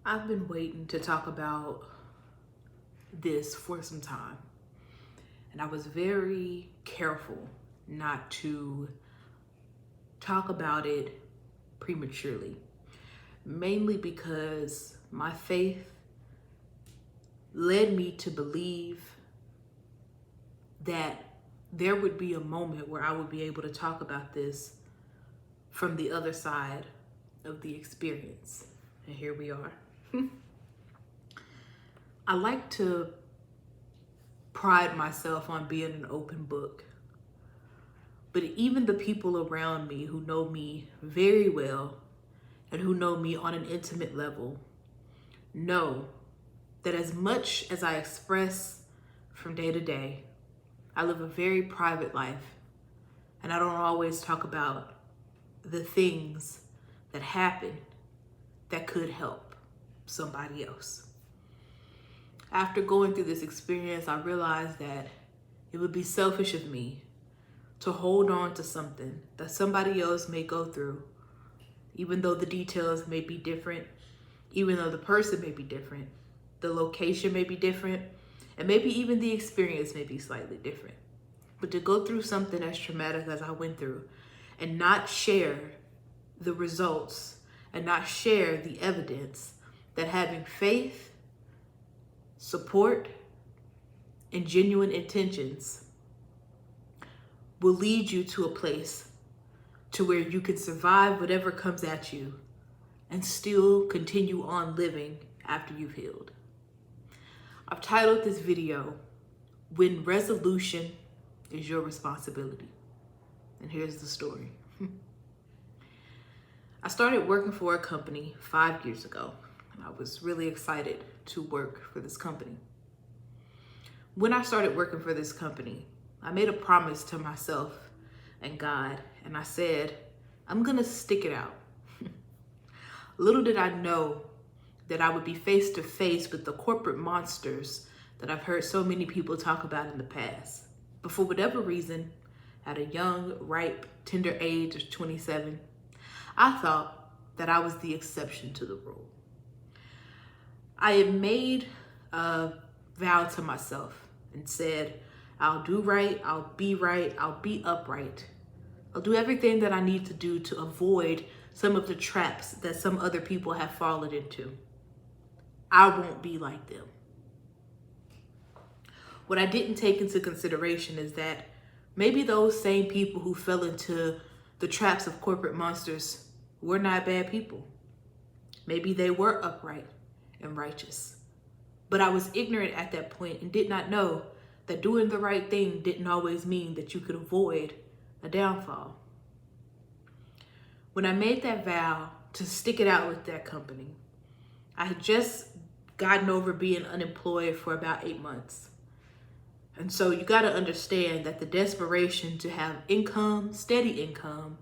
I've been waiting to talk about this for some time, and I was very careful not to talk about it prematurely, mainly because my faith led me to believe that there would be a moment where I would be able to talk about this from the other side of the experience. And here we are. I like to pride myself on being an open book. But even the people around me who know me very well and who know me on an intimate level know that as much as I express from day to day, I live a very private life, and I don't always talk about the things that happen that could help somebody else. After going through this experience, I realized that it would be selfish of me to hold on to something that somebody else may go through, even though the details may be different, even though the person may be different, the location may be different, and maybe even the experience may be slightly different. But to go through something as traumatic as I went through and not share the results and not share the evidence that having faith, support, and genuine intentions will lead you to a place to where you can survive whatever comes at you and still continue on living after you've healed. I've titled this video, When Resolution is Your Responsibility. And here's the story. I started working for a company 5 years ago, and I was really excited to work for this company. When I started working for this company, I made a promise to myself and God, and I said, I'm gonna stick it out. Little did I know that I would be face to face with the corporate monsters that I've heard so many people talk about in the past. But for whatever reason, at a young, ripe, tender age of 27, I thought that I was the exception to the rule. I had made a vow to myself and said, I'll do right, I'll be upright. I'll do everything that I need to do to avoid some of the traps that some other people have fallen into. I won't be like them. What I didn't take into consideration is that maybe those same people who fell into the traps of corporate monsters were not bad people. Maybe they were upright and righteous. But I was ignorant at that point and did not know that doing the right thing didn't always mean that you could avoid a downfall. When I made that vow to stick it out with that company, I had just gotten over being unemployed for about 8 months. And so you got to understand that the desperation to have income, steady employment,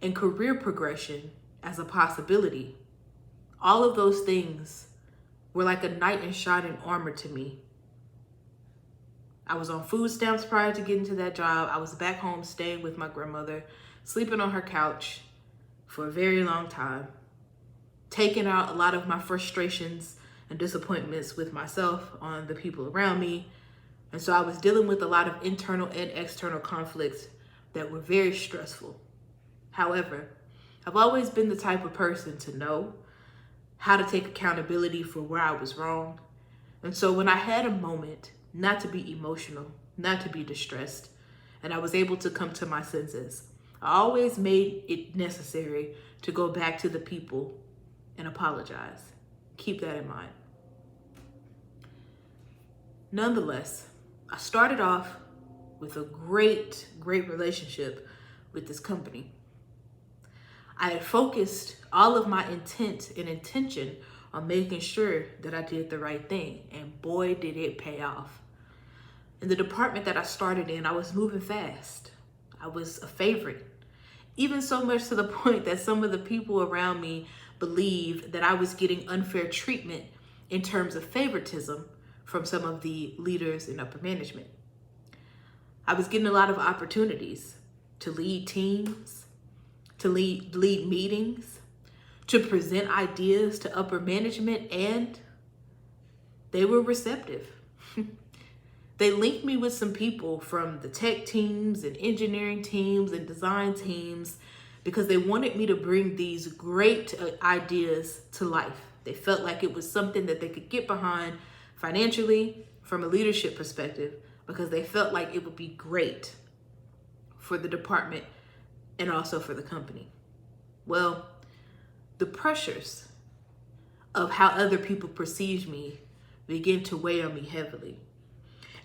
and career progression as a possibility, all of those things were like a knight in shining armor to me. I was on food stamps prior to getting to that job. I was back home staying with my grandmother, sleeping on her couch for a very long time, taking out a lot of my frustrations and disappointments with myself on the people around me. And so I was dealing with a lot of internal and external conflicts that were very stressful. However, I've always been the type of person to know how to take accountability for where I was wrong. And so when I had a moment not to be emotional, not to be distressed, and I was able to come to my senses, I always made it necessary to go back to the people and apologize. Keep that in mind. Nonetheless, I started off with a great relationship with this company. I had focused all of my intent and intention on making sure that I did the right thing, and boy, did it pay off. In the department that I started in, I was moving fast. I was a favorite, even so much to the point that some of the people around me believed that I was getting unfair treatment in terms of favoritism from some of the leaders in upper management. I was getting a lot of opportunities to lead teams, to lead meetings, to present ideas to upper management, and they were receptive. They linked me with some people from the tech teams and engineering teams and design teams because they wanted me to bring these great ideas to life. They felt like it was something that they could get behind financially from a leadership perspective, because they felt like it would be great for the department and also for the company. Well, the pressures of how other people perceived me began to weigh on me heavily.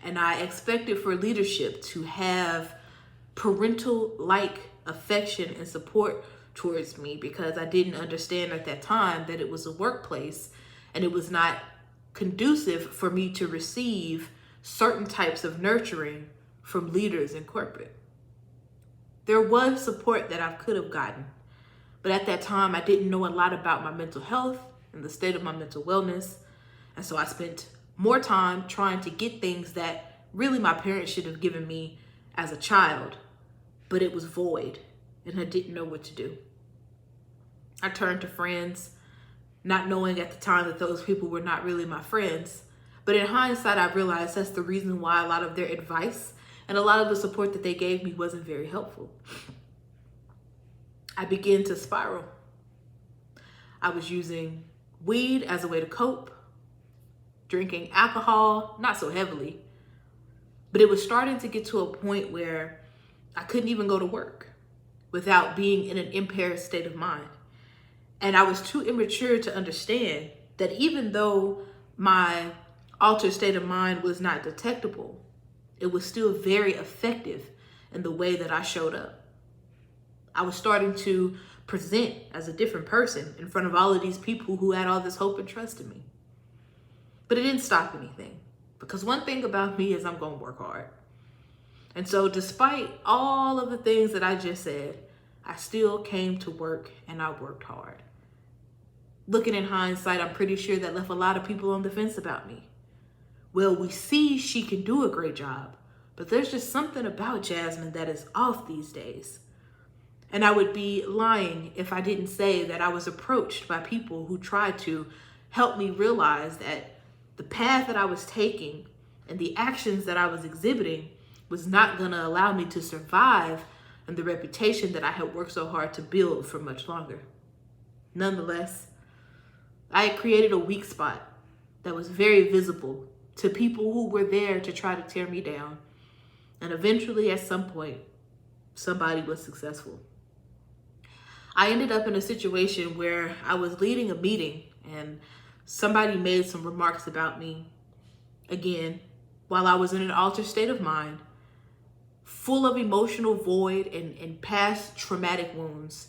And I expected for leadership to have parental-like affection and support towards me, because I didn't understand at that time that it was a workplace and it was not conducive for me to receive certain types of nurturing from leaders in corporate. There was support that I could have gotten, but at that time I didn't know a lot about my mental health and the state of my mental wellness. And so I spent more time trying to get things that really my parents should have given me as a child, but it was void and I didn't know what to do. I turned to friends, not knowing at the time that those people were not really my friends. But in hindsight, I realized that's the reason why a lot of their advice and a lot of the support that they gave me wasn't very helpful. I began to spiral. I was using weed as a way to cope, drinking alcohol, not so heavily, but it was starting to get to a point where I couldn't even go to work without being in an impaired state of mind. And I was too immature to understand that even though my altered state of mind was not detectable, it was still very effective in the way that I showed up. I was starting to present as a different person in front of all of these people who had all this hope and trust in me. But it didn't stop anything, because one thing about me is I'm going to work hard. And so despite all of the things that I just said, I still came to work and I worked hard. Looking in hindsight, I'm pretty sure that left a lot of people on the fence about me. Well, we see she can do a great job, but there's just something about Jasmine that is off these days. And I would be lying if I didn't say that I was approached by people who tried to help me realize that the path that I was taking and the actions that I was exhibiting was not going to allow me to survive and the reputation that I had worked so hard to build for much longer. Nonetheless, I had created a weak spot that was very visible to people who were there to try to tear me down. And eventually, at some point, somebody was successful. I ended up in a situation where I was leading a meeting and somebody made some remarks about me, again, while I was in an altered state of mind, full of emotional void and past traumatic wounds.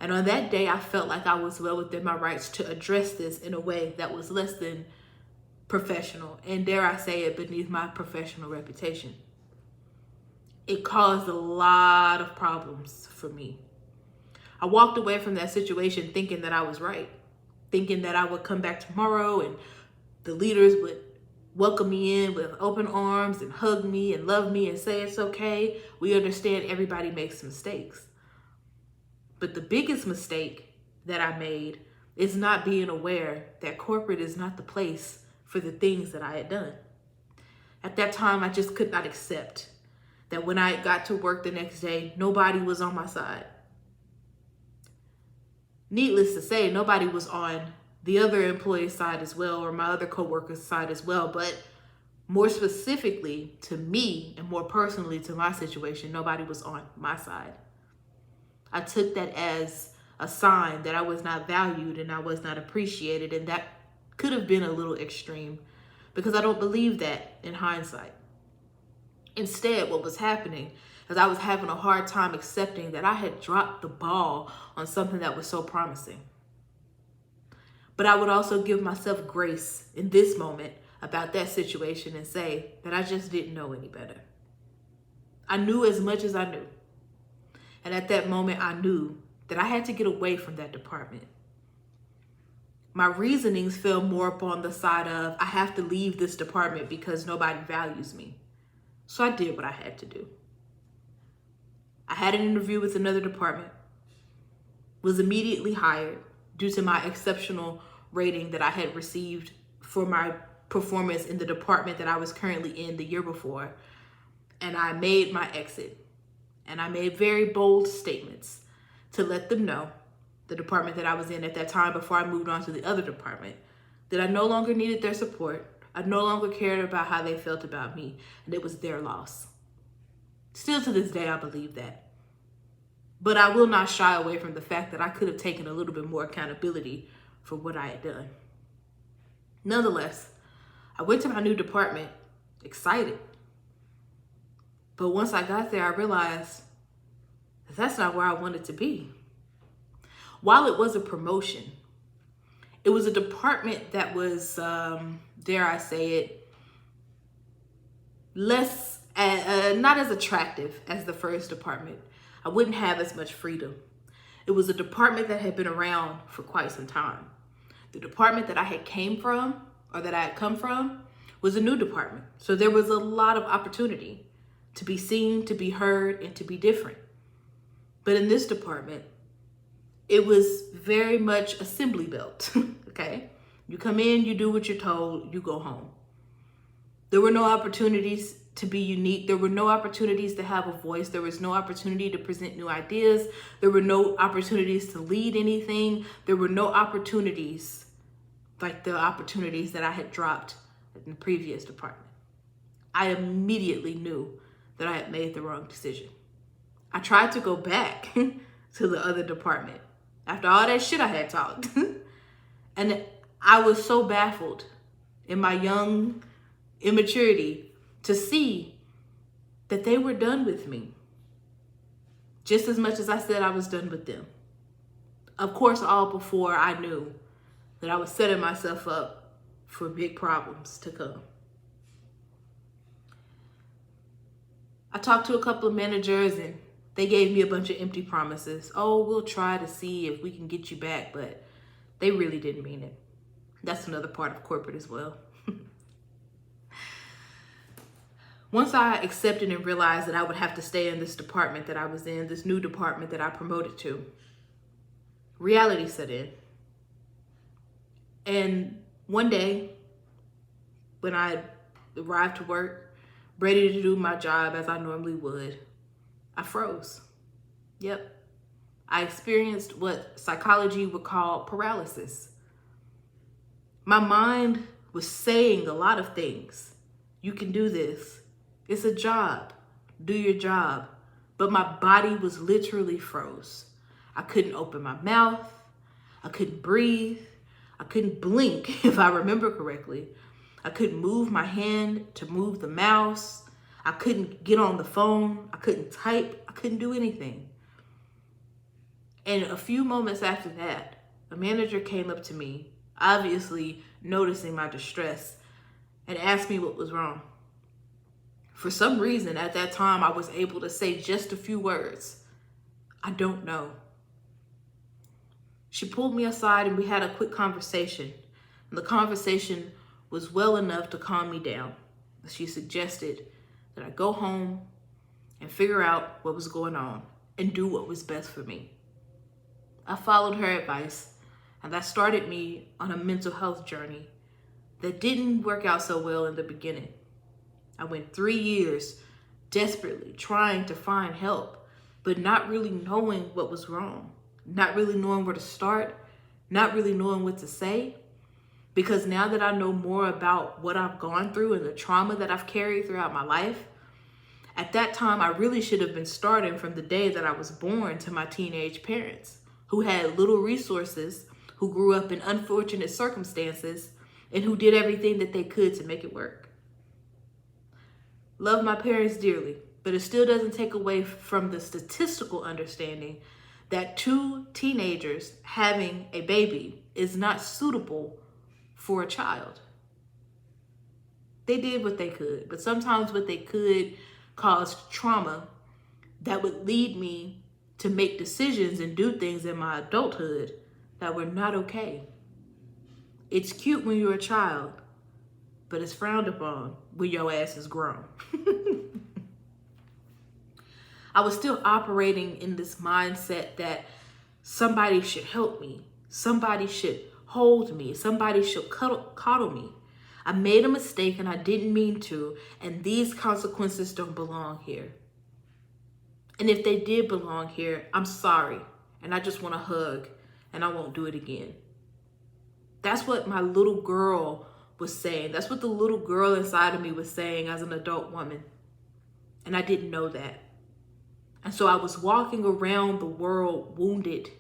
And on that day, I felt like I was well within my rights to address this in a way that was less than professional, and dare I say it, beneath my professional reputation. It caused a lot of problems for me. I walked away from that situation thinking that I was right, thinking that I would come back tomorrow and the leaders would welcome me in with open arms and hug me and love me and say, it's okay. We understand everybody makes mistakes. But the biggest mistake that I made is not being aware that corporate is not the place for the things that I had done. At that time, I just could not accept that when I got to work the next day, nobody was on my side. Needless to say, nobody was on the other employee's side as well, or my other coworkers' side as well. But more specifically to me, and more personally to my situation, nobody was on my side. I took that as a sign that I was not valued and I was not appreciated, and that could have been a little extreme, because I don't believe that in hindsight. Instead, what was happening is I was having a hard time accepting that I had dropped the ball on something that was so promising. But I would also give myself grace in this moment about that situation and say that I just didn't know any better. I knew as much as I knew. And at that moment, I knew that I had to get away from that department. My reasonings fell more upon the side of I have to leave this department because nobody values me. So I did what I had to do. I had an interview with another department, was immediately hired, due to my exceptional rating that I had received for my performance in the department that I was currently in the year before. And I made my exit. And I made very bold statements to let them know, the department that I was in at that time before I moved on to the other department, that I no longer needed their support. I no longer cared about how they felt about me, and it was their loss. Still to this day, I believe that. But I will not shy away from the fact that I could have taken a little bit more accountability for what I had done. Nonetheless, I went to my new department excited. But once I got there, I realized that that's not where I wanted to be. While it was a promotion, it was a department that was, dare I say it, less, not as attractive as the first department. I wouldn't have as much freedom. It was a department that had been around for quite some time. The department that I had come from was a new department. So there was a lot of opportunity to be seen, to be heard, and to be different. But in this department, it was very much assembly built, okay? You come in, you do what you're told, you go home. There were no opportunities to be unique. There were no opportunities to have a voice. There was no opportunity to present new ideas. There were no opportunities to lead anything. There were no opportunities like the opportunities that I had dropped in the previous department. I immediately knew that I had made the wrong decision. I tried to go back to the other department after all that shit I had talked. And I was so baffled in my young immaturity to see that they were done with me, just as much as I said I was done with them. Of course, all before I knew that I was setting myself up for big problems to come. I talked to a couple of managers and they gave me a bunch of empty promises. Oh, we'll try to see if we can get you back, but they really didn't mean it. That's another part of corporate as well. Once I accepted and realized that I would have to stay in this department that I was in, this new department that I promoted to, reality set in. And one day, when I arrived to work, ready to do my job as I normally would, I froze. Yep. I experienced what psychology would call paralysis. My mind was saying a lot of things. You can do this. It's a job. Do your job. But my body was literally froze. I couldn't open my mouth. I couldn't breathe. I couldn't blink, if I remember correctly. I couldn't move my hand to move the mouse. I couldn't get on the phone. I couldn't type. I couldn't do anything. And a few moments after that, a manager came up to me, obviously noticing my distress, and asked me what was wrong. For some reason, at that time, I was able to say just a few words. I don't know. She pulled me aside and we had a quick conversation. And the conversation was well enough to calm me down. She suggested that I go home and figure out what was going on and do what was best for me. I followed her advice, and that started me on a mental health journey that didn't work out so well in the beginning. I went 3 years desperately trying to find help, but not really knowing what was wrong, not really knowing where to start, not really knowing what to say. Because now that I know more about what I've gone through and the trauma that I've carried throughout my life, at that time, I really should have been starting from the day that I was born to my teenage parents, who had little resources, who grew up in unfortunate circumstances, and who did everything that they could to make it work. Love my parents dearly, but it still doesn't take away from the statistical understanding that 2 teenagers having a baby is not suitable for a child. They did what they could, but sometimes what they could caused trauma that would lead me to make decisions and do things in my adulthood that were not okay. It's cute when you're a child, but it's frowned upon when your ass is grown. I was still operating in this mindset that somebody should help me. Somebody should hold me. Somebody should coddle me. I made a mistake and I didn't mean to, and these consequences don't belong here. And if they did belong here, I'm sorry, and I just want a hug, and I won't do it again. That's what my little girl was saying. That's what the little girl inside of me was saying as an adult woman. And I didn't know that. And so I was walking around the world wounded,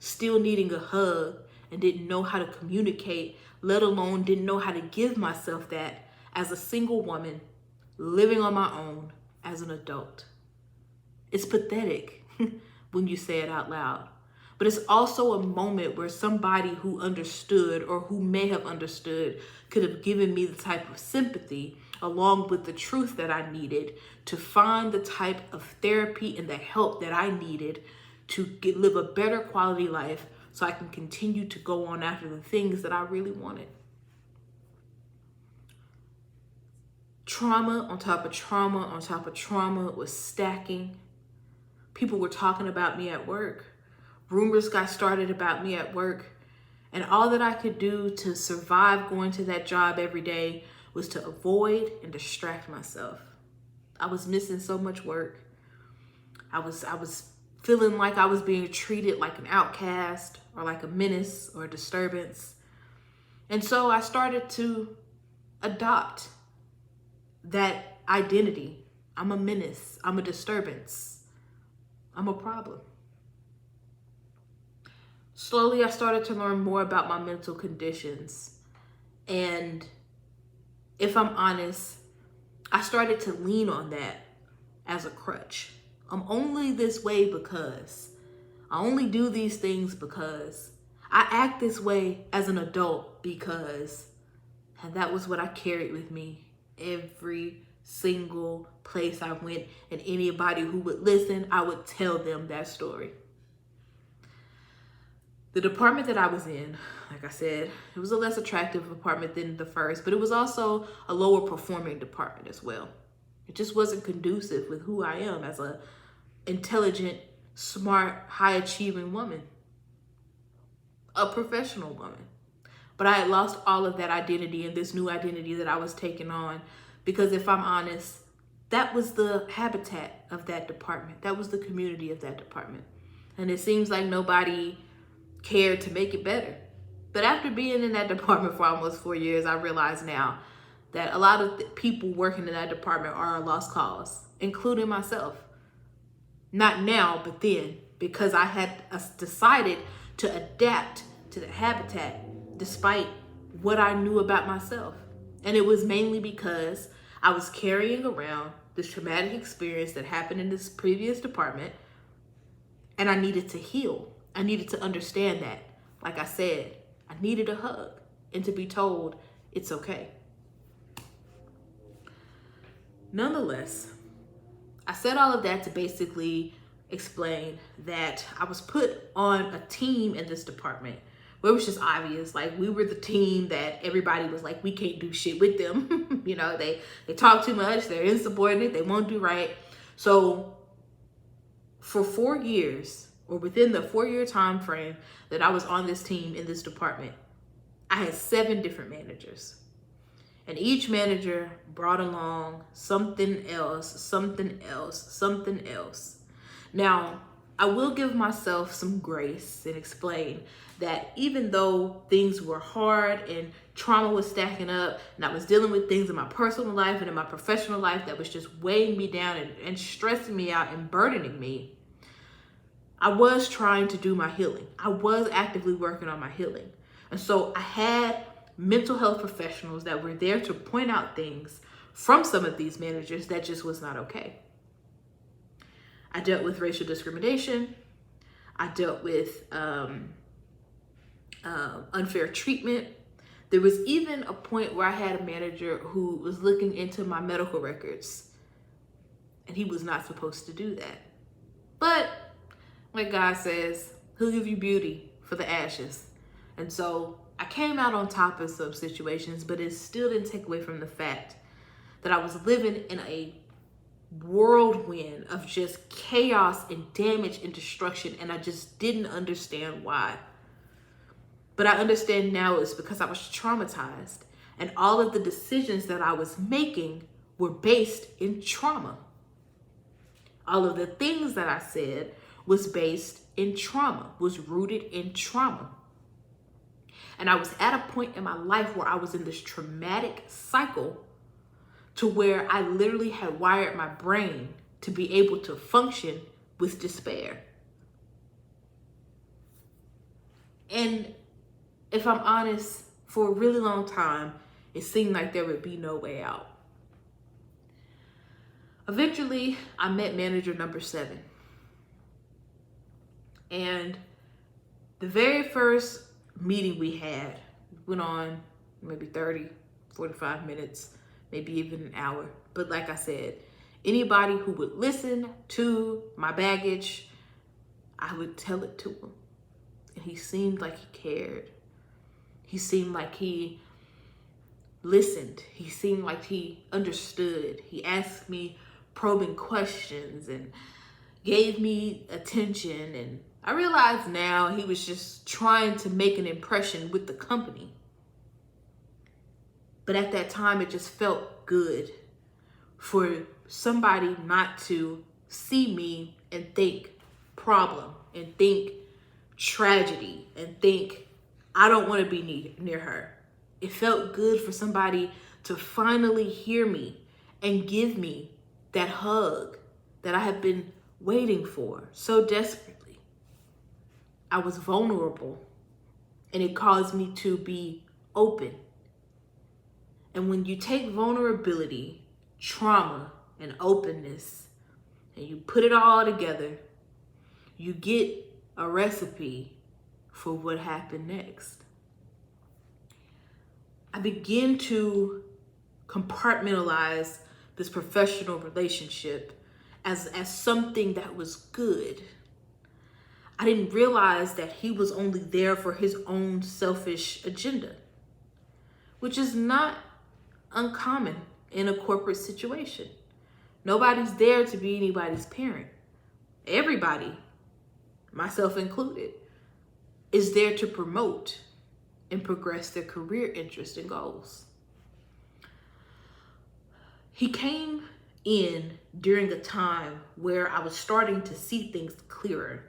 still needing a hug, and didn't know how to communicate, let alone didn't know how to give myself that as a single woman living on my own as an adult. It's pathetic when you say it out loud, but it's also a moment where somebody who understood or who may have understood could have given me the type of sympathy along with the truth that I needed to find the type of therapy and the help that I needed to live a better quality life so I can continue to go on after the things that I really wanted. Trauma on top of trauma on top of trauma was stacking. People were talking about me at work. Rumors got started about me at work. And all that I could do to survive going to that job every day was to avoid and distract myself. I was missing so much work. I was feeling like I was being treated like an outcast or like a menace or a disturbance. And so I started to adopt that identity. I'm a menace. I'm a disturbance. I'm a problem. Slowly, I started to learn more about my mental conditions. And if I'm honest, I started to lean on that as a crutch. I'm only this way because. I only do these things because. I act this way as an adult because. And that was what I carried with me every single place I went. And anybody who would listen, I would tell them that story. The department that I was in, like I said, it was a less attractive department than the first, but it was also a lower performing department as well. It just wasn't conducive with who I am as a intelligent, smart, high achieving woman, a professional woman. But I had lost all of that identity and this new identity that I was taking on because if I'm honest, that was the habitat of that department. That was the community of that department. And it seems like nobody cared to make it better. But after being in that department for almost 4 years, I realize now that a lot of people working in that department are a lost cause, including myself. Not now, but then, because I had decided to adapt to the habitat despite what I knew about myself. And it was mainly because I was carrying around this traumatic experience that happened in this previous department, and I needed to heal. I needed to understand that. Like I said, I needed a hug and to be told it's okay. Nonetheless, I said all of that to basically explain that I was put on a team in this department where it was just obvious. Like, we were the team that everybody was like, we can't do shit with them. You know, they talk too much, they're insubordinate, they won't do right. So for 4 years, or within the 4-year time frame that I was on this team in this department, I had 7 different managers. And each manager brought along something else, something else, something else. Now, I will give myself some grace and explain that even though things were hard and trauma was stacking up and I was dealing with things in my personal life and in my professional life that was just weighing me down and stressing me out and burdening me, I was trying to do my healing. I was actively working on my healing. And so I had mental health professionals that were there to point out things from some of these managers that just was not okay. I dealt with racial discrimination. I dealt with unfair treatment. There was even a point where I had a manager who was looking into my medical records, and he was not supposed to do that. But like God says, he'll give you beauty for the ashes. And so I came out on top of some situations, but it still didn't take away from the fact that I was living in a whirlwind of just chaos and damage and destruction, and I just didn't understand why. But I understand now it's because I was traumatized, and all of the decisions that I was making were based in trauma. All of the things that I said was based in trauma, was rooted in trauma. And I was at a point in my life where I was in this traumatic cycle to where I literally had wired my brain to be able to function with despair. And if I'm honest, for a really long time, it seemed like there would be no way out. Eventually, I met manager number 7. And the very first meeting we had went on maybe 30, 45 minutes, maybe even an hour. But like I said, anybody who would listen to my baggage, I would tell it to him. And he seemed like he cared. He seemed like he listened. He seemed like he understood. He asked me probing questions and gave me attention. And I realize now he was just trying to make an impression with the company. But at that time, it just felt good for somebody not to see me and think problem and think tragedy and think I don't want to be near her. It felt good for somebody to finally hear me and give me that hug that I have been waiting for so desperately. I was vulnerable, and it caused me to be open. And when you take vulnerability, trauma, and openness, and you put it all together, you get a recipe for what happened next. I began to compartmentalize this professional relationship as something that was good. I didn't realize that he was only there for his own selfish agenda, which is not uncommon in a corporate situation. Nobody's there to be anybody's parent. Everybody, myself included, is there to promote and progress their career interests and goals. He came in during a time where I was starting to see things clearer.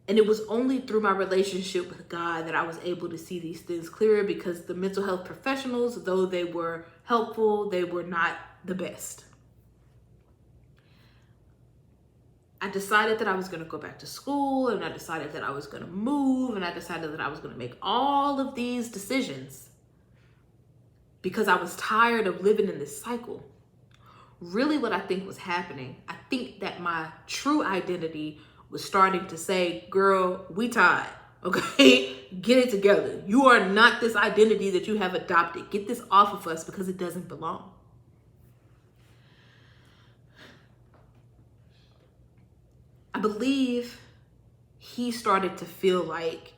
And it was only through my relationship with God that I was able to see these things clearer, because the mental health professionals, though they were helpful, they were not the best. I decided that I was going to go back to school, and I decided that I was going to move, and I decided that I was going to make all of these decisions because I was tired of living in this cycle. Really, what I think was happening, I think that my true identity was starting to say, girl, we tied, okay? Get it together. You are not this identity that you have adopted. Get this off of us because it doesn't belong. I believe he started to feel like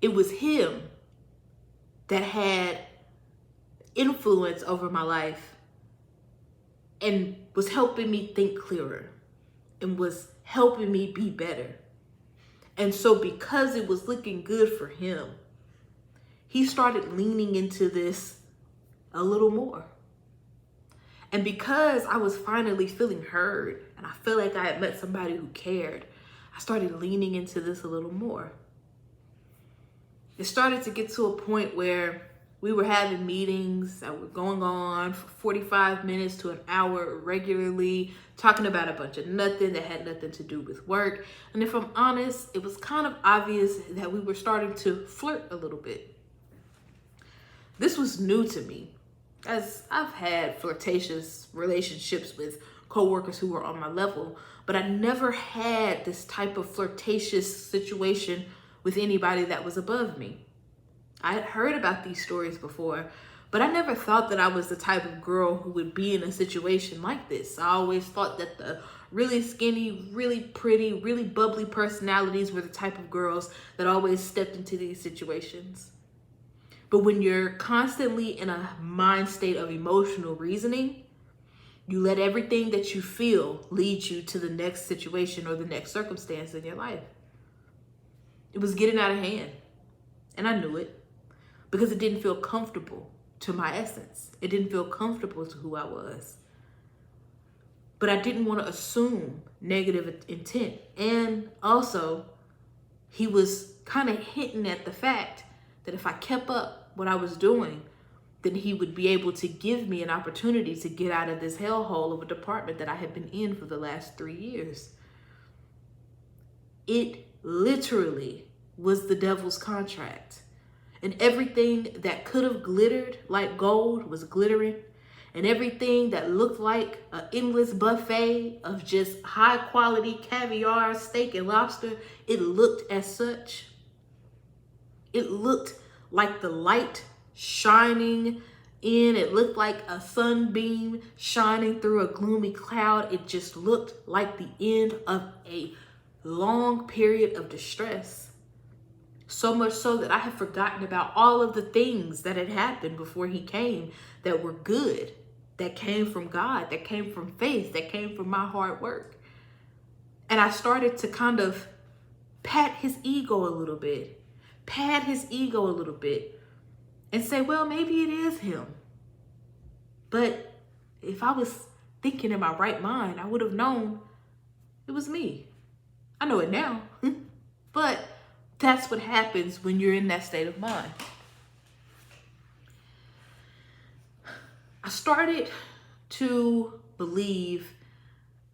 it was him that had influence over my life and was helping me think clearer and was helping me be better. And so because it was looking good for him, he started leaning into this a little more. And because I was finally feeling heard and I felt like I had met somebody who cared, I started leaning into this a little more. It started to get to a point where we were having meetings that were going on for 45 minutes to an hour regularly, talking about a bunch of nothing that had nothing to do with work. And if I'm honest, it was kind of obvious that we were starting to flirt a little bit. This was new to me, as I've had flirtatious relationships with coworkers who were on my level, but I never had this type of flirtatious situation with anybody that was above me. I had heard about these stories before, but I never thought that I was the type of girl who would be in a situation like this. I always thought that the really skinny, really pretty, really bubbly personalities were the type of girls that always stepped into these situations. But when you're constantly in a mind state of emotional reasoning, you let everything that you feel lead you to the next situation or the next circumstance in your life. It was getting out of hand. And I knew it because it didn't feel comfortable to my essence. It didn't feel comfortable to who I was. But I didn't want to assume negative intent. And also, he was kind of hinting at the fact that if I kept up what I was doing, then he would be able to give me an opportunity to get out of this hellhole of a department that I had been in for the last 3 years. It literally was the devil's contract. And everything that could have glittered like gold was glittering. And everything that looked like an endless buffet of just high quality caviar, steak, and lobster, it looked as such. It looked like the light shining in. It looked like a sunbeam shining through a gloomy cloud. It just looked like the end of a long period of distress. So much so that I had forgotten about all of the things that had happened before he came that were good, that came from God, that came from faith, that came from my hard work. And I started to kind of pat his ego a little bit, and say, well, maybe it is him. But if I was thinking in my right mind, I would have known it was me. I know it now, but that's what happens when you're in that state of mind. I started to believe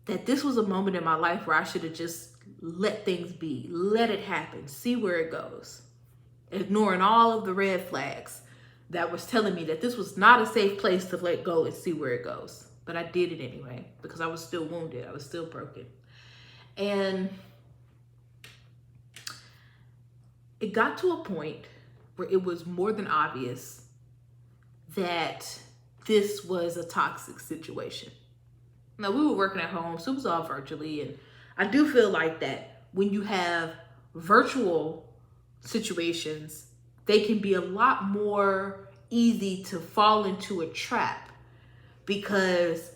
that this was a moment in my life where I should have just let things be, let it happen, see where it goes, ignoring all of the red flags that was telling me that this was not a safe place to let go and see where it goes. But I did it anyway because I was still wounded. I was still broken. And it got to a point where it was more than obvious that this was a toxic situation. Now, we were working at home, so it was all virtually. And I do feel like that when you have virtual situations, they can be a lot more easy to fall into a trap because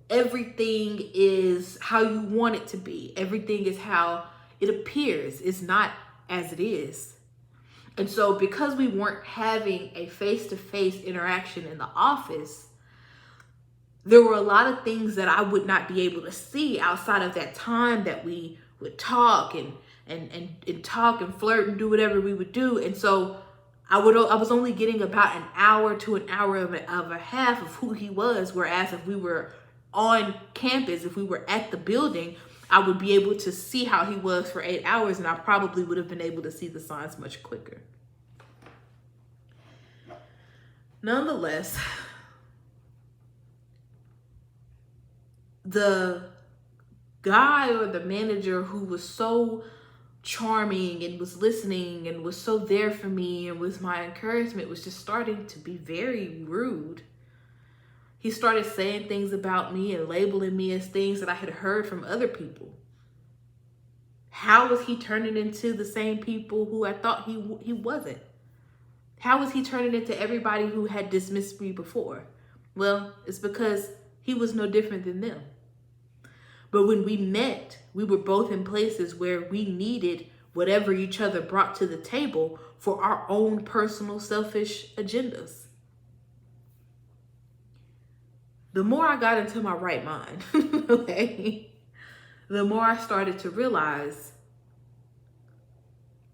everything is how you want it to be. Everything is how it appears. It's not as it is. And so because we weren't having a face-to-face interaction in the office, there were a lot of things that I would not be able to see outside of that time that we would talk and talk and flirt and do whatever we would do. And so I was only getting about an hour to an hour of a half of who he was. Whereas if we were on campus, if we were at the building, I would be able to see how he was for 8 hours, and I probably would have been able to see the signs much quicker. Nonetheless, the guy or the manager who was so charming and was listening and was so there for me and was my encouragement was just starting to be very rude. He started saying things about me and labeling me as things that I had heard from other people. How was he turning into the same people who I thought he wasn't? How was he turning into everybody who had dismissed me before? Well, it's because he was no different than them. But when we met, we were both in places where we needed whatever each other brought to the table for our own personal selfish agendas. The more I got into my right mind, okay, the more I started to realize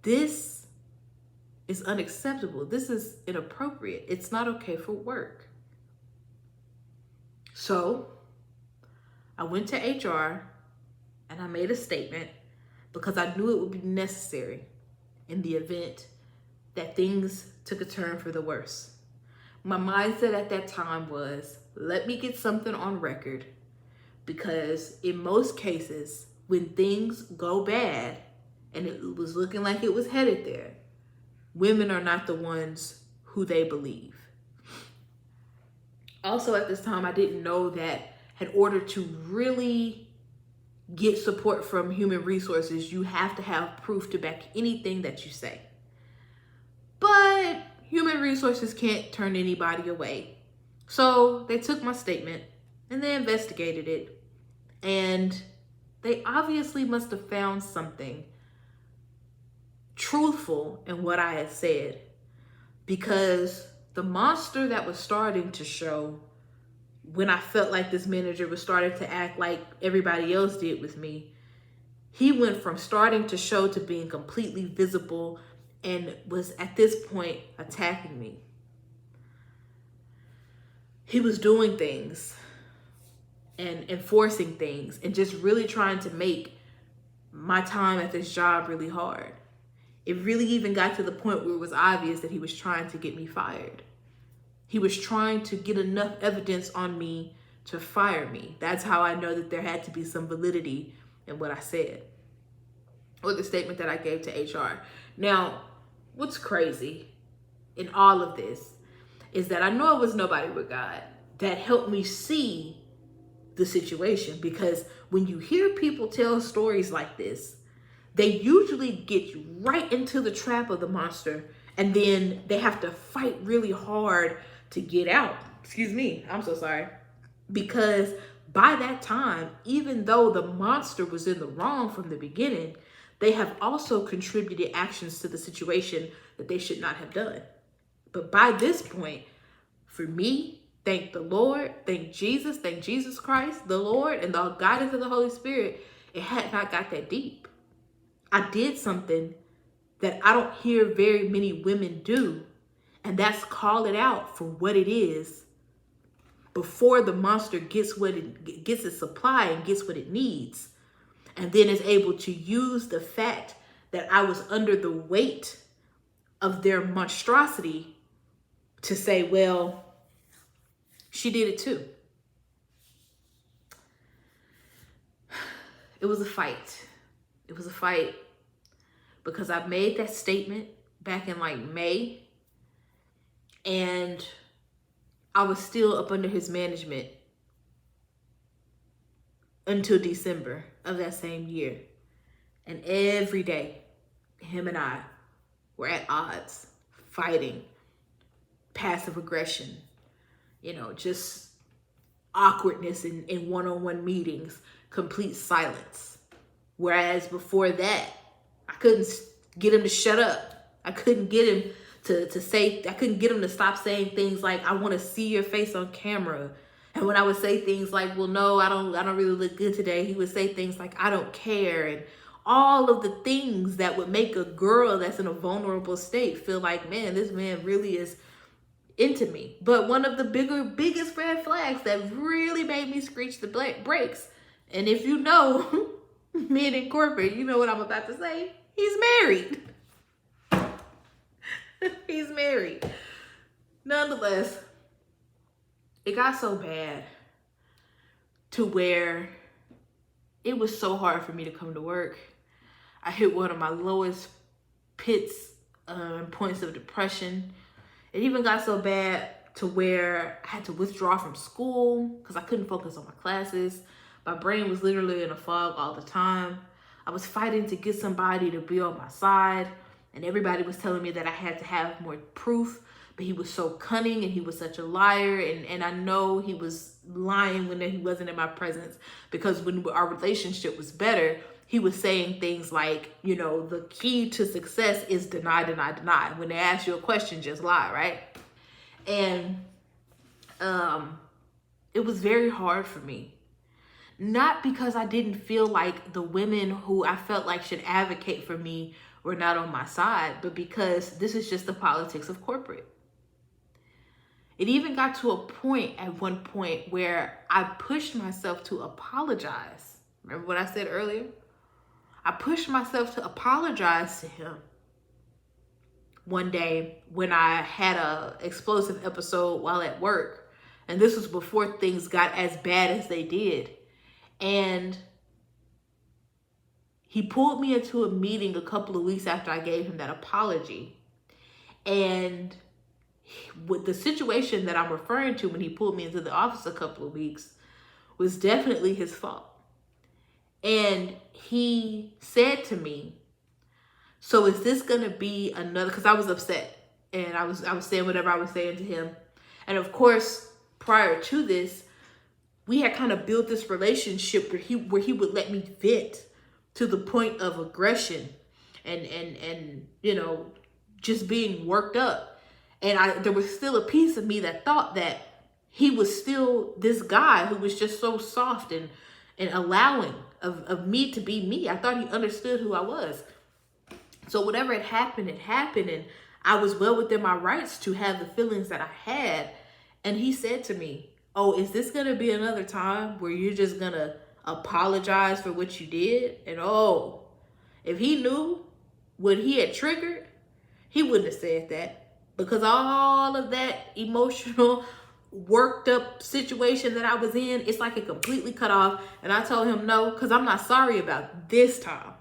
this is unacceptable. This is inappropriate. It's not okay for work. So I went to HR and I made a statement because I knew it would be necessary in the event that things took a turn for the worse. My mindset at that time was, let me get something on record, because in most cases, when things go bad and it was looking like it was headed there, women are not the ones who they believe. Also at this time, I didn't know that in order to really get support from human resources, you have to have proof to back anything that you say. But human resources can't turn anybody away. So they took my statement and they investigated it. And they obviously must have found something truthful in what I had said, because the monster that was starting to show when I felt like this manager was starting to act like everybody else did with me, he went from starting to show to being completely visible and was at this point attacking me. He was doing things and enforcing things and just really trying to make my time at this job really hard. It really even got to the point where it was obvious that he was trying to get me fired. He was trying to get enough evidence on me to fire me. That's how I know that there had to be some validity in what I said or the statement that I gave to HR. Now, what's crazy in all of this is that I know it was nobody but God that helped me see the situation, because when you hear people tell stories like this, they usually get right into the trap of the monster, and then they have to fight really hard to get out. Excuse me, I'm so sorry. Because by that time, even though the monster was in the wrong from the beginning, they have also contributed actions to the situation that they should not have done. But by this point, for me, thank the Lord, thank Jesus Christ, the Lord, and the guidance of the Holy Spirit, it had not got that deep. I did something that I don't hear very many women do, and that's call it out for what it is before the monster gets its supply and gets what it needs, and then is able to use the fact that I was under the weight of their monstrosity to say, well, she did it too. It was a fight. It was a fight because I made that statement back in like May, and I was still up under his management until December of that same year. And every day, him and I were at odds, fighting, passive aggression, just awkwardness in one-on-one meetings, complete silence. Whereas before that, I couldn't get him to shut up. I couldn't get him I couldn't get him to stop saying things like, I want to see your face on camera. And when I would say things like, well, no, I don't really look good today, he would say things like, I don't care. And all of the things that would make a girl that's in a vulnerable state feel like, man, this man really is into me. But one of the biggest red flags that really made me screech the brakes, and if you know men in corporate, you know what I'm about to say. He's married. He's married. Nonetheless, it got so bad to where it was so hard for me to come to work. I hit one of my lowest pits, points of depression. It even got so bad to where I had to withdraw from school because I couldn't focus on my classes. My brain was literally in a fog all the time. I was fighting to get somebody to be on my side, and everybody was telling me that I had to have more proof, but he was so cunning and he was such a liar, and I know he was lying when he wasn't in my presence, because when our relationship was better, he was saying things like, the key to success is deny, deny, deny. When they ask you a question, just lie, right? And it was very hard for me. Not because I didn't feel like the women who I felt like should advocate for me were not on my side, but because this is just the politics of corporate. It even got to a point at one point where I pushed myself to apologize. Remember what I said earlier? I pushed myself to apologize to him one day when I had a explosive episode while at work. And this was before things got as bad as they did. And he pulled me into a meeting a couple of weeks after I gave him that apology. And with the situation that I'm referring to when he pulled me into the office a couple of weeks was definitely his fault. And he said to me, so is this going to be another, because I was upset and I was saying whatever I was saying to him. And of course, prior to this, we had kind of built this relationship where he would let me vent to the point of aggression and you know, just being worked up. And there was still a piece of me that thought that he was still this guy who was just so soft and allowing of me to be me. I thought he understood who I was. So whatever had happened, it happened, and I was well within my rights to have the feelings that I had. And he said to me, "Oh, is this gonna be another time where you're just gonna apologize for what you did?" And oh, if he knew what he had triggered, he wouldn't have said that, because all of that emotional, worked up situation that I was in, it's like it completely cut off. And I told him no, because I'm not sorry about this time.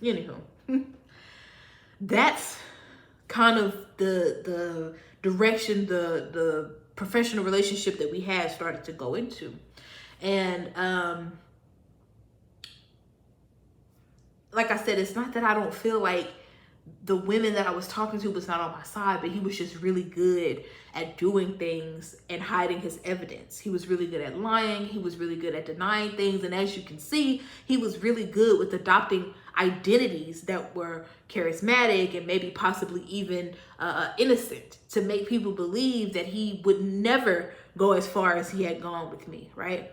Anywho, that's kind of the direction the professional relationship that we had started to go into. And like I said, it's not that I don't feel like the women that I was talking to was not on my side, but he was just really good at doing things and hiding his evidence. He was really good at lying. He was really good at denying things. And as you can see, he was really good with adopting identities that were charismatic and maybe possibly even innocent, to make people believe that he would never go as far as he had gone with me, right?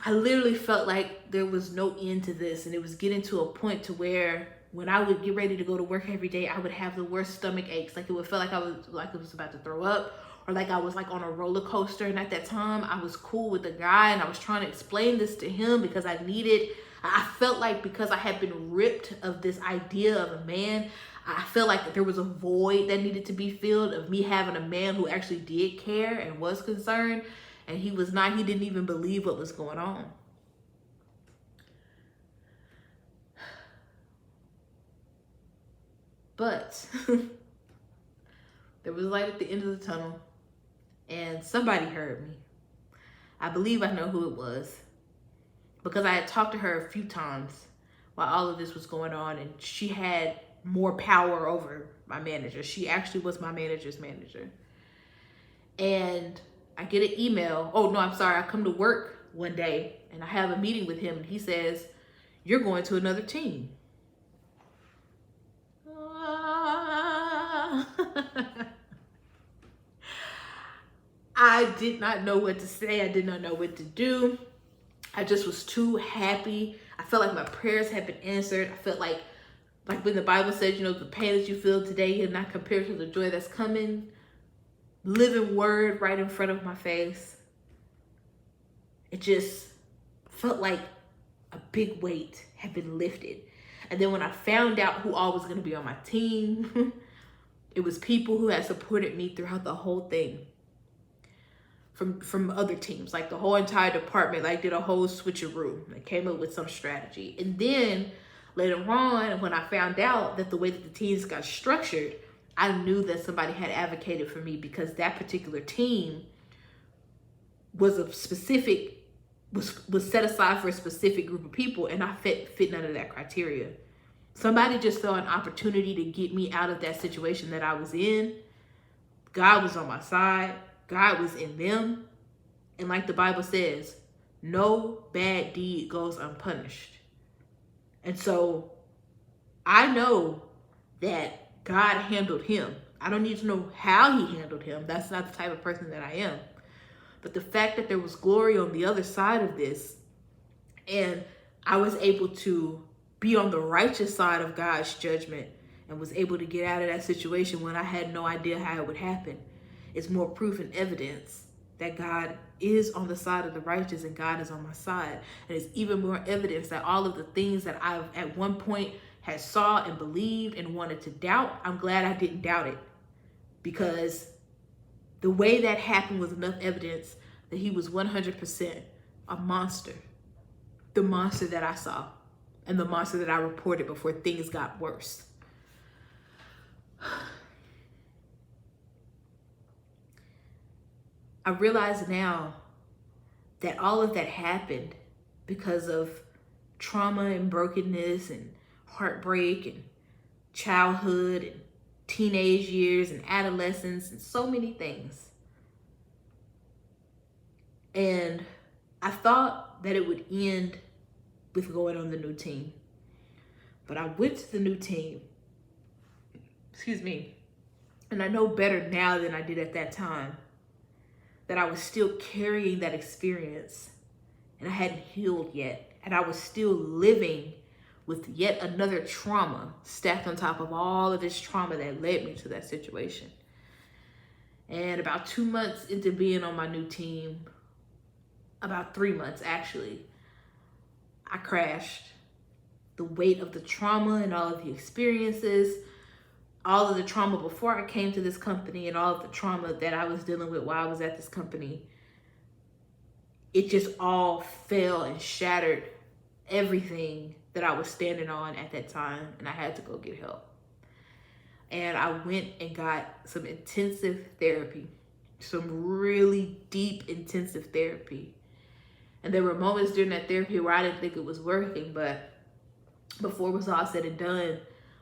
I literally felt like there was no end to this, and it was getting to a point to where when I would get ready to go to work every day, I would have the worst stomach aches. Like it would feel like I was about to throw up, or like I was like on a roller coaster. And at that time, I was cool with the guy, and I was trying to explain this to him because I felt like because I had been ripped of this idea of a man, I felt like there was a void that needed to be filled of me having a man who actually did care and was concerned. And he was not. He didn't even believe what was going on. But there was light at the end of the tunnel, and somebody heard me. I believe I know who it was, because I had talked to her a few times while all of this was going on, and she had more power over my manager. She actually was my manager's manager. And I get an email. Oh, no, I'm sorry. I come to work one day and I have a meeting with him, and he says, "You're going to another team." I did not know what to say. I did not know what to do. I just was too happy. I felt like my prayers had been answered. I felt like when the Bible says, you know, the pain that you feel today is not compared to the joy that's coming. Living word right in front of my face. It just felt like a big weight had been lifted. And then when I found out who all was going to be on my team, it was people who had supported me throughout the whole thing. From other teams, like the whole entire department, like did a whole switcheroo. They came up with some strategy. And then later on, when I found out that the way that the teams got structured, I knew that somebody had advocated for me, because that particular team was was set aside for a specific group of people, and I fit none of that criteria. Somebody just saw an opportunity to get me out of that situation that I was in. God was on my side. God was in them. And like the Bible says, no bad deed goes unpunished. And so I know that God handled him. I don't need to know how he handled him. That's not the type of person that I am. But the fact that there was glory on the other side of this, and I was able to be on the righteous side of God's judgment and was able to get out of that situation when I had no idea how it would happen, is more proof and evidence that God is on the side of the righteous and God is on my side. And it's even more evidence that all of the things that I've at one point had saw and believed and wanted to doubt, I'm glad I didn't doubt it, because the way that happened was enough evidence that he was 100% a monster. The monster that I saw and the monster that I reported before things got worse. I realize now that all of that happened because of trauma and brokenness and heartbreak and childhood and teenage years and adolescence and so many things. And I thought that it would end with going on the new team. But I went to the new team, excuse me, and I know better now than I did at that time that I was still carrying that experience and I hadn't healed yet. And I was still living with yet another trauma stacked on top of all of this trauma that led me to that situation. And about 2 months into being on my new team, about 3 months actually, I crashed. The weight of the trauma and all of the experiences, all of the trauma before I came to this company and all of the trauma that I was dealing with while I was at this company, it just all fell and shattered everything that I was standing on at that time, and I had to go get help. And I went and got some intensive therapy, some really deep intensive therapy. And there were moments during that therapy where I didn't think it was working, but before it was all said and done,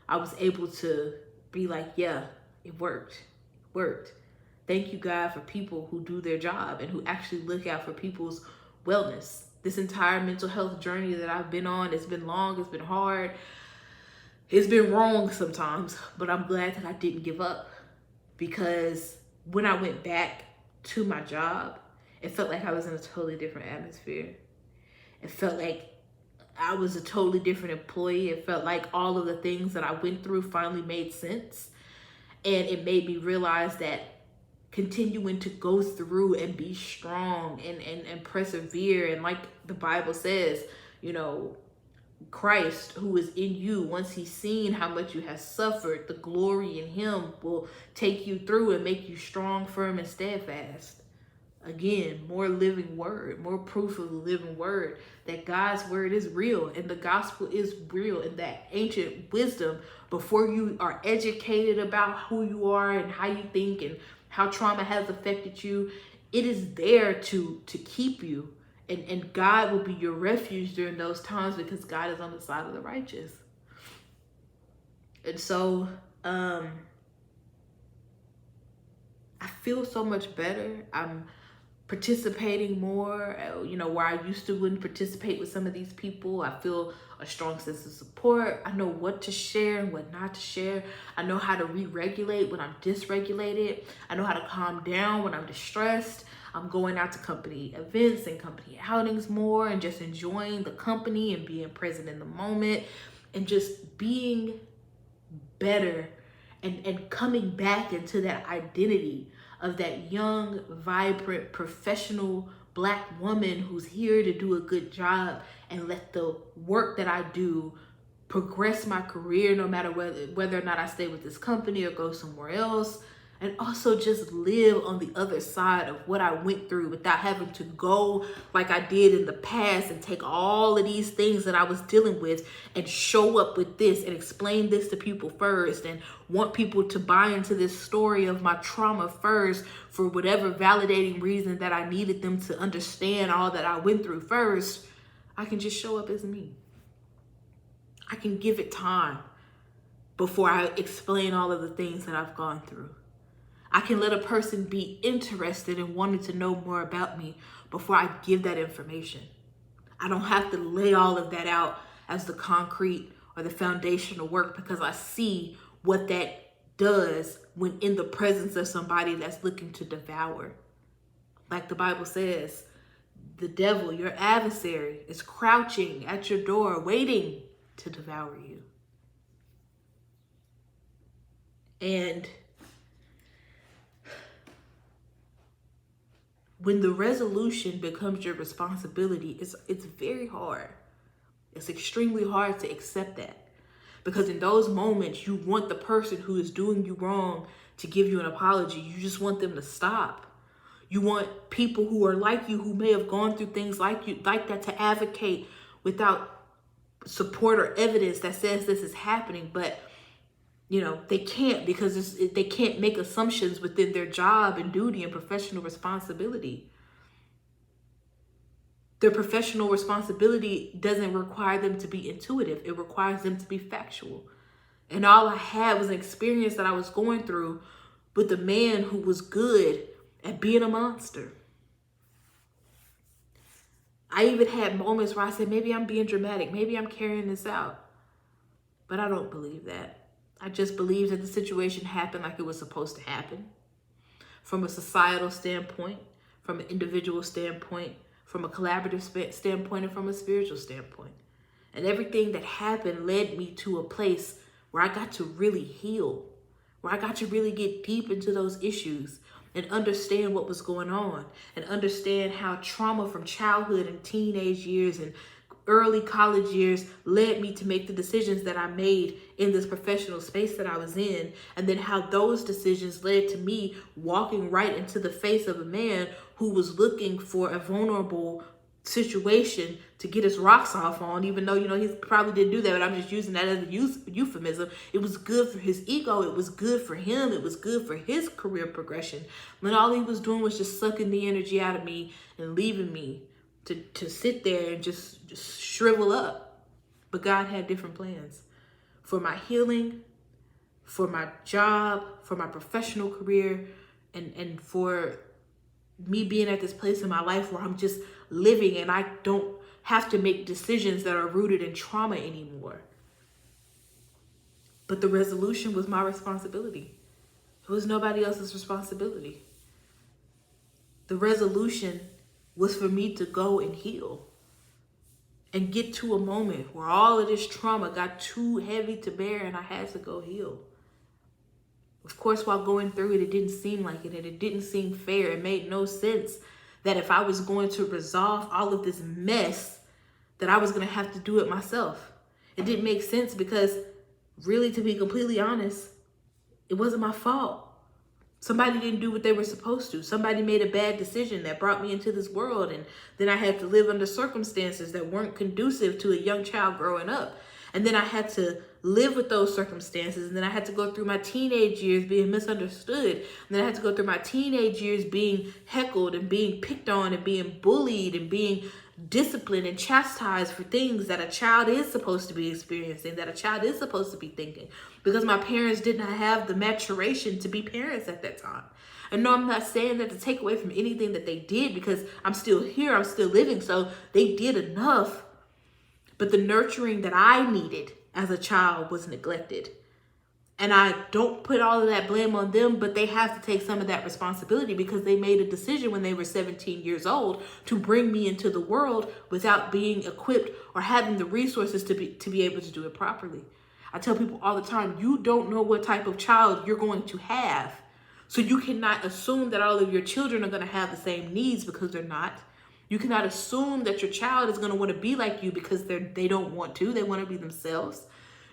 I was able to be like, yeah, it worked. It worked. Thank you, God, for people who do their job and who actually look out for people's wellness. This entire mental health journey that I've been on, it's been long, it's been hard, it's been wrong sometimes, but I'm glad that I didn't give up, because when I went back to my job, it felt like I was in a totally different atmosphere. It felt like I was a totally different employee. It felt like all of the things that I went through finally made sense. And it made me realize that continuing to go through and be strong and persevere. And like the Bible says, you know, Christ who is in you, once he's seen how much you have suffered, the glory in him will take you through and make you strong, firm, and steadfast. Again, more living word, more proof of the living word that God's word is real and the gospel is real, and that ancient wisdom, before you are educated about who you are and how you think and how trauma has affected you, it is there to keep you. And God will be your refuge during those times, because God is on the side of the righteous. And so, I feel so much better. I'm participating more, you know, where I used to wouldn't participate with some of these people. I feel a strong sense of support. I know what to share and what not to share. I know how to re-regulate when I'm dysregulated. I know how to calm down when I'm distressed. I'm going out to company events and company outings more and just enjoying the company and being present in the moment and just being better and coming back into that identity of that young, vibrant, professional Black woman who's here to do a good job and let the work that I do progress my career, no matter whether or not I stay with this company or go somewhere else. And also just live on the other side of what I went through without having to go like I did in the past and take all of these things that I was dealing with and show up with this and explain this to people first and want people to buy into this story of my trauma first for whatever validating reason that I needed them to understand all that I went through first. I can just show up as me. I can give it time before I explain all of the things that I've gone through. I can let a person be interested and wanting to know more about me before I give that information. I don't have to lay all of that out as the concrete or the foundational work, because I see what that does when in the presence of somebody that's looking to devour. Like the Bible says, the devil, your adversary, is crouching at your door, waiting to devour you. And when the resolution becomes your responsibility, it's very hard. It's extremely hard to accept that, because in those moments, you want the person who is doing you wrong to give you an apology. You just want them to stop. You want people who are like you, who may have gone through things like that, to advocate without support or evidence that says this is happening. But you know, they can't, because they can't make assumptions within their job and duty and professional responsibility. Their professional responsibility doesn't require them to be intuitive. It requires them to be factual. And all I had was an experience that I was going through with a man who was good at being a monster. I even had moments where I said, maybe I'm being dramatic. Maybe I'm carrying this out. But I don't believe that. I just believe that the situation happened like it was supposed to happen. From a societal standpoint, from an individual standpoint, from a collaborative standpoint, and from a spiritual standpoint. And everything that happened led me to a place where I got to really heal, where I got to really get deep into those issues and understand what was going on, and understand how trauma from childhood and teenage years and early college years led me to make the decisions that I made in this professional space that I was in. And then how those decisions led to me walking right into the face of a man who was looking for a vulnerable situation to get his rocks off on, even though, he probably didn't do that, but I'm just using that as a euphemism. It was good for his ego. It was good for him. It was good for his career progression. When all he was doing was just sucking the energy out of me and leaving me to sit there and just shrivel up. But God had different plans for my healing, for my job, for my professional career, and for me being at this place in my life where I'm just living and I don't have to make decisions that are rooted in trauma anymore. But the resolution was my responsibility. It was nobody else's responsibility. The resolution was for me to go and heal and get to a moment where all of this trauma got too heavy to bear and I had to go heal. Of course, while going through it, it didn't seem like it, and it didn't seem fair. It made no sense that if I was going to resolve all of this mess, that I was going to have to do it myself. It didn't make sense because, really, to be completely honest, it wasn't my fault. Somebody didn't do what they were supposed to. Somebody made a bad decision that brought me into this world, and then I had to live under circumstances that weren't conducive to a young child growing up. And then I had to live with those circumstances. And then I had to go through my teenage years being misunderstood. And then I had to go through my teenage years being heckled and being picked on and being bullied and being disciplined and chastised for things that a child is supposed to be experiencing, that a child is supposed to be thinking, because my parents did not have the maturation to be parents at that time. And no, I'm not saying that to take away from anything that they did, because I'm still here, I'm still living, so they did enough. But the nurturing that I needed as a child was neglected. And I don't put all of that blame on them, but they have to take some of that responsibility, because they made a decision when they were 17 years old to bring me into the world without being equipped or having the resources to be able to do it properly. I tell people all the time, you don't know what type of child you're going to have. So you cannot assume that all of your children are going to have the same needs, because they're not. You cannot assume that your child is going to want to be like you, because they don't want to. They want to be themselves.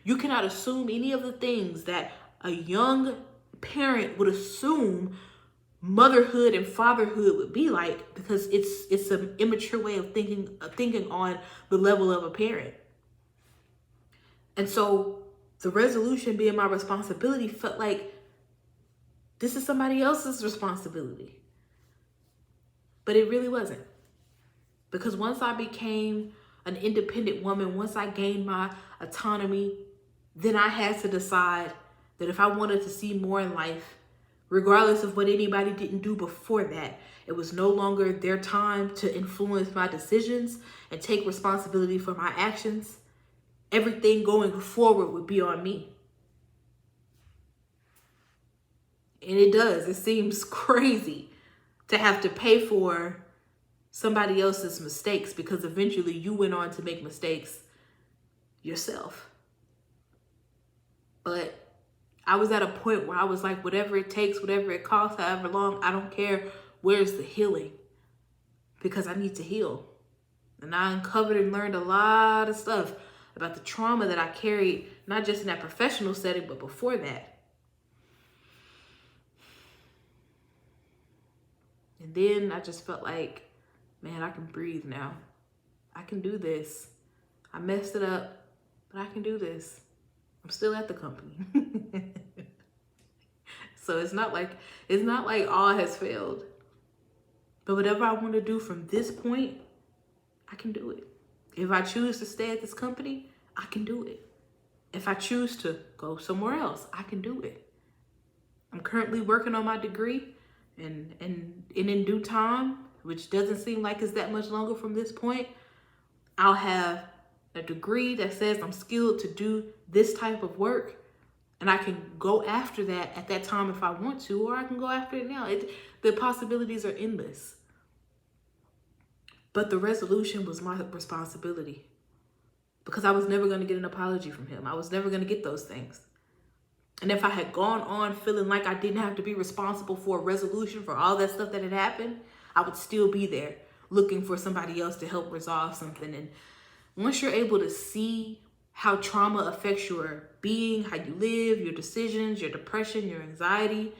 You cannot assume any of the things that a young parent would assume motherhood and fatherhood would be like, because it's an immature way of thinking on the level of a parent. And so the resolution being my responsibility felt like this is somebody else's responsibility. But it really wasn't. Because once I became an independent woman, once I gained my autonomy, then I had to decide that if I wanted to see more in life, regardless of what anybody didn't do before that, it was no longer their time to influence my decisions and take responsibility for my actions. Everything going forward would be on me. And it does. It seems crazy to have to pay for somebody else's mistakes, because eventually you went on to make mistakes yourself. But I was at a point where I was like, whatever it takes, whatever it costs, however long, I don't care. Where's the healing? Because I need to heal. And I uncovered and learned a lot of stuff about the trauma that I carried, not just in that professional setting, but before that. And then I just felt like, man, I can breathe now. I can do this. I messed it up, but I can do this. I'm still at the company. So it's not like all has failed. But whatever I want to do from this point, I can do it. If I choose to stay at this company, I can do it. If I choose to go somewhere else, I can do it. I'm currently working on my degree, and in due time, which doesn't seem like it's that much longer from this point, I'll have a degree that says I'm skilled to do this type of work, and I can go after that at that time if I want to, or I can go after it now. The possibilities are endless. But the resolution was my responsibility, because I was never going to get an apology from him. I was never going to get those things. And if I had gone on feeling like I didn't have to be responsible for a resolution for all that stuff that had happened, I would still be there looking for somebody else to help resolve something. And once you're able to see how trauma affects your being, how you live, your decisions, your depression, your anxiety,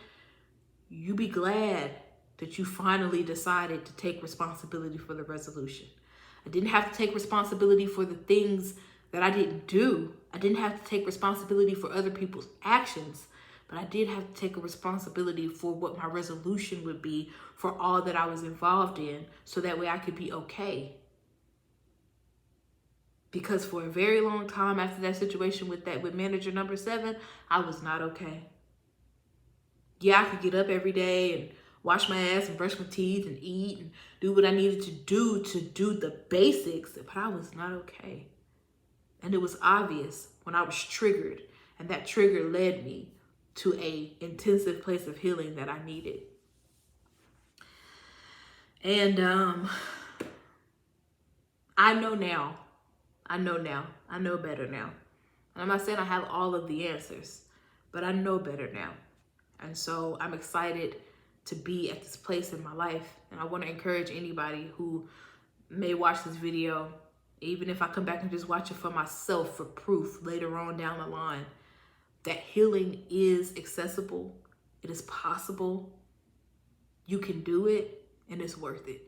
you be glad that you finally decided to take responsibility for the resolution. I didn't have to take responsibility for the things that I didn't do. I didn't have to take responsibility for other people's actions, but I did have to take a responsibility for what my resolution would be for all that I was involved in, so that way I could be okay. Because for a very long time after that situation with manager number 7, I was not okay. Yeah, I could get up every day and wash my ass and brush my teeth and eat and do what I needed to do the basics, but I was not okay. And it was obvious when I was triggered, and that trigger led me to an intensive place of healing that I needed. And I know better now. And I'm not saying I have all of the answers, but I know better now. And so I'm excited to be at this place in my life. And I want to encourage anybody who may watch this video, even if I come back and just watch it for myself for proof later on down the line, that healing is accessible. It is possible. You can do it, and it's worth it.